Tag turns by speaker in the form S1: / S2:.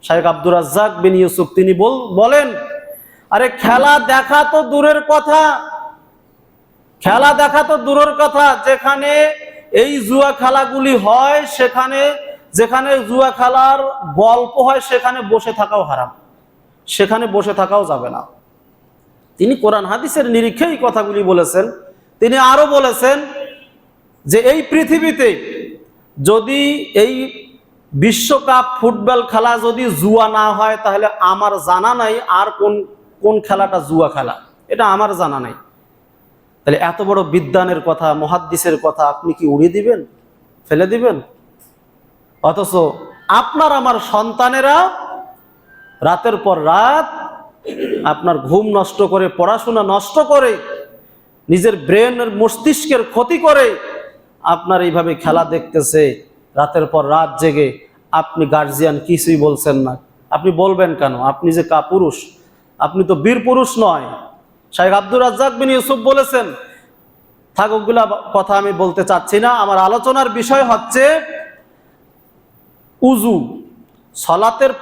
S1: শাইখ আব্দুর রাজ্জাক বিন ইউসুফ তিনি বলেন, আরে খেলা দেখা তো দূরের কথা, খেলা দেখা তো দূরের কথা, যেখানে এই জুয়া খেলাগুলি হয় সেখানে, যেখানে জুয়া খেলার গল্প হয় সেখানে বসে থাকাও হারাম, সেখানে বসে থাকাও যাবে না। তিনি কোরআন হাদিসের নিরিখে এই কথাগুলি বলেছেন। তিনি আরো বলেছেন যে এই পৃথিবীতে যদি এই বিশ্বকাপ ফুটবল খেলা যদি জুয়া না হয়, তাহলে আমার জানা নাই আর কোন কোন খেলাটা জুয়া খেলা, এটা আমার জানা নাই। তাহলে এত বড় বিদ্বানের কথা, মুহাদ্দিসের কথা আপনি কি উড়িয়ে দিবেন, ফেলে দিবেন? অথচ আপনার আমার সন্তানেরা রাতের পর রাত আপনার ঘুম নষ্ট করে, পড়াশোনা নষ্ট করে, নিজের ব্রেনের মস্তিষ্কের ক্ষতি করে আপনার এইভাবে খেলা দেখতেছে রাতের পর রাত জেগে। আপনি গার্জিয়ান কিছুই বলছেন না। আপনি বলবেন কেন? আপনি যে কাপুরুষ, আপনি তো বীর পুরুষ নয়। শাইখ আব্দুর রাজ্জাক বিন ইউসুফ বলেছেন, থাক ওগুলা কথা আমি বলতে চাচ্ছি না। আমার আলোচনার বিষয় হচ্ছে উযু, সালাতের